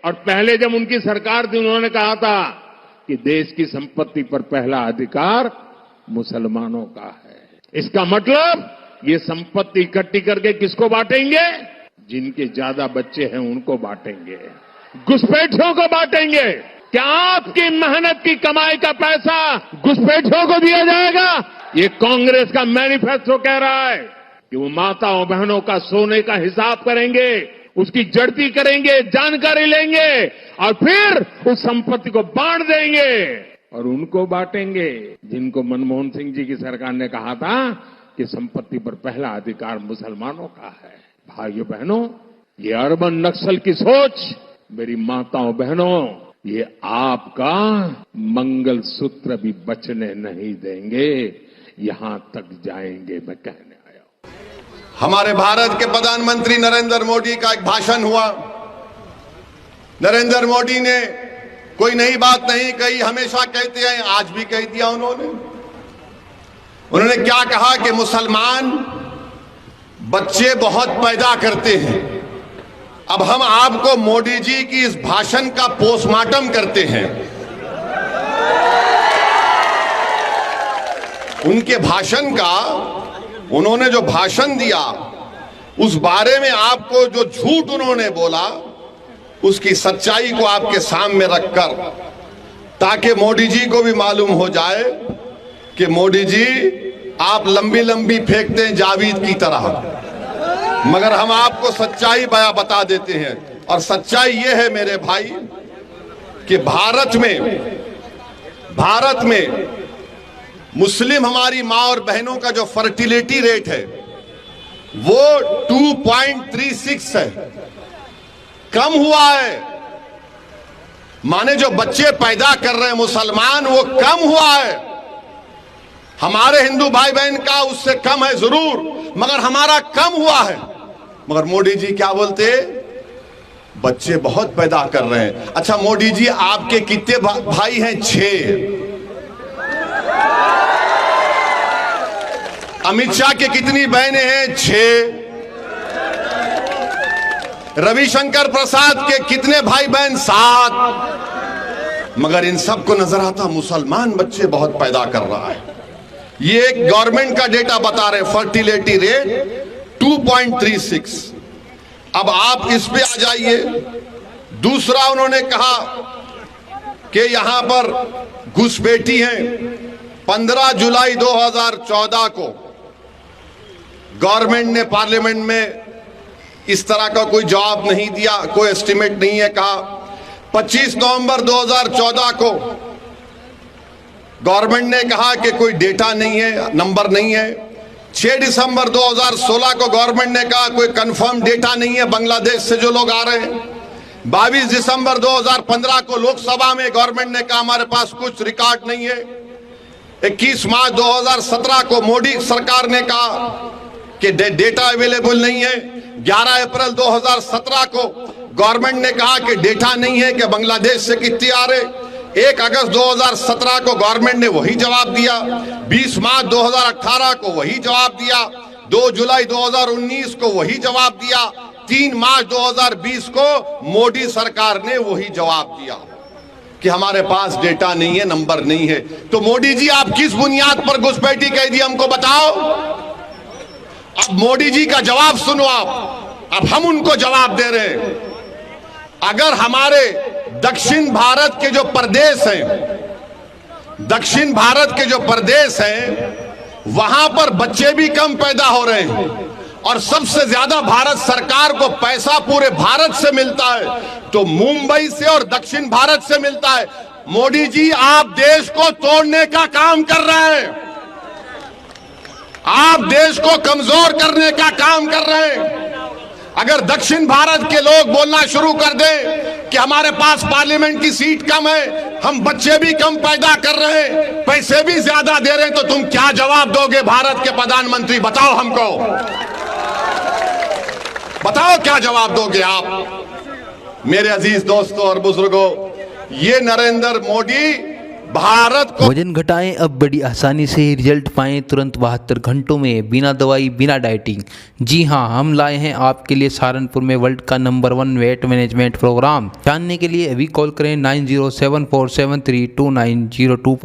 और पहले जब उनकी सरकार थी उन्होंने कहा था कि देश की संपत्ति पर पहला अधिकार मुसलमानों का है। इसका मतलब ये संपत्ति इकट्ठी करके किसको बांटेंगे? जिनके ज्यादा बच्चे हैं उनको बांटेंगे, घुसपैठियों को बांटेंगे। क्या आपकी मेहनत की कमाई का पैसा घुसपैठियों को दिया जाएगा? ये कांग्रेस का मैनिफेस्टो कह रहा है कि वो माताओं बहनों का सोने का हिसाब करेंगे, उसकी जड़ती करेंगे, जानकारी लेंगे और फिर उस संपत्ति को बांट देंगे और उनको बांटेंगे जिनको मनमोहन सिंह जी की सरकार ने कहा था कि संपत्ति पर पहला अधिकार मुसलमानों का है। भाइयों बहनों, ये अर्बन नक्सल की सोच, मेरी माताओं बहनों, ये आपका मंगलसूत्र भी बचने नहीं देंगे, यहां तक जाएंगे मैं कहने आया हूं। हमारे भारत के प्रधानमंत्री नरेंद्र मोदी का एक भाषण हुआ। नरेंद्र मोदी ने कोई नई बात नहीं कही, हमेशा कहते हैं, आज भी कह दिया उन्होंने क्या कहा कि मुसलमान बच्चे बहुत पैदा करते हैं। अब हम आपको मोदी जी की इस भाषण का पोस्टमार्टम करते हैं। उनके भाषण का, उन्होंने जो भाषण दिया उस बारे में आपको जो झूठ उन्होंने बोला उसकी सच्चाई को आपके सामने रखकर, ताकि मोदी जी को भी मालूम हो जाए कि मोदी जी आप लंबी लंबी फेंकते हैं जावेद की तरह, मगर हम आपको सच्चाई बता देते हैं। और सच्चाई यह है मेरे भाई कि भारत में मुस्लिम हमारी मां और बहनों का जो फर्टिलिटी रेट है वो 2.36 है, कम हुआ है। माने जो बच्चे पैदा कर रहे हैं मुसलमान वो कम हुआ है। हमारे हिंदू भाई बहन का उससे कम है जरूर, मगर हमारा कम हुआ है। मगर मोदी जी क्या बोलते? बच्चे बहुत पैदा कर रहे हैं। अच्छा मोदी जी, आपके कितने भाई हैं? 6। अमित शाह के कितनी बहनें हैं? 6। रविशंकर प्रसाद के कितने भाई बहन? 7। मगर इन सबको नजर आता मुसलमान बच्चे बहुत पैदा कर रहा है। ये एक गवर्नमेंट का डेटा बता रहे, फर्टिलिटी रेट 2.36। अब आप इस पे आ जाइए। दूसरा उन्होंने कहा कि यहां पर घुसपैठी हैं। 15 जुलाई 2014 को गवर्नमेंट ने पार्लियामेंट में इस तरह का कोई जवाब नहीं दिया, कोई एस्टिमेट नहीं है। कहा 25 नवंबर 2014 को गवर्नमेंट ने कहा कि कोई डेटा नहीं है, नंबर नहीं है। 6 दिसंबर 2016 को गवर्नमेंट ने कहा कोई कंफर्म डेटा नहीं है बांग्लादेश से जो लोग आ रहे हैं। 22 दिसंबर 2015 को लोकसभा में गवर्नमेंट ने कहा हमारे पास कुछ रिकॉर्ड नहीं है। 21 मार्च 2017 को मोदी सरकार ने कहा कि डेटा अवेलेबल नहीं है। 11 अप्रैल 2017 को गवर्नमेंट ने कहा कि डेटा नहीं है कि बांग्लादेश से कितने आ रहे। 1 अगस्त 2017 को गवर्नमेंट ने वही जवाब दिया। 20 मार्च 2018 को वही जवाब दिया। 2 जुलाई 2019 को वही जवाब दिया। 3 मार्च 2020 को मोदी सरकार ने वही जवाब दिया कि हमारे पास डेटा नहीं है, नंबर नहीं है। तो मोदी जी, आप किस बुनियाद पर घुसपैठी कह दी हमको बताओ। अब मोदी जी का जवाब सुनो आप। अब हम उनको जवाब दे रहे हैं। अगर हमारे दक्षिण भारत के जो प्रदेश हैं, दक्षिण भारत के जो प्रदेश हैं, वहां पर बच्चे भी कम पैदा हो रहे हैं और सबसे ज्यादा भारत सरकार को पैसा पूरे भारत से मिलता है तो मुंबई से और दक्षिण भारत से मिलता है। मोदी जी, आप देश को तोड़ने का काम कर रहे हैं। आप देश को कमजोर करने का काम कर रहे हैं। अगर दक्षिण भारत के लोग बोलना शुरू कर दें कि हमारे पास पार्लियामेंट की सीट कम है, हम बच्चे भी कम पैदा कर रहे हैं, पैसे भी ज्यादा दे रहे हैं, तो तुम क्या जवाब दोगे भारत के प्रधानमंत्री? बताओ हमको, बताओ क्या जवाब दोगे आप? मेरे अजीज दोस्तों और बुजुर्गों, ये नरेंद्र मोदी भारत को वजन घटाएं अब बड़ी आसानी से रिजल्ट पाएं तुरंत 72 घंटों में, बिना दवाई बिना डाइटिंग। जी हां, हम लाए हैं आपके लिए सहारनपुर में वर्ल्ड का नंबर 1 वेट मैनेजमेंट प्रोग्राम। जानने के लिए अभी कॉल करें 9074732902।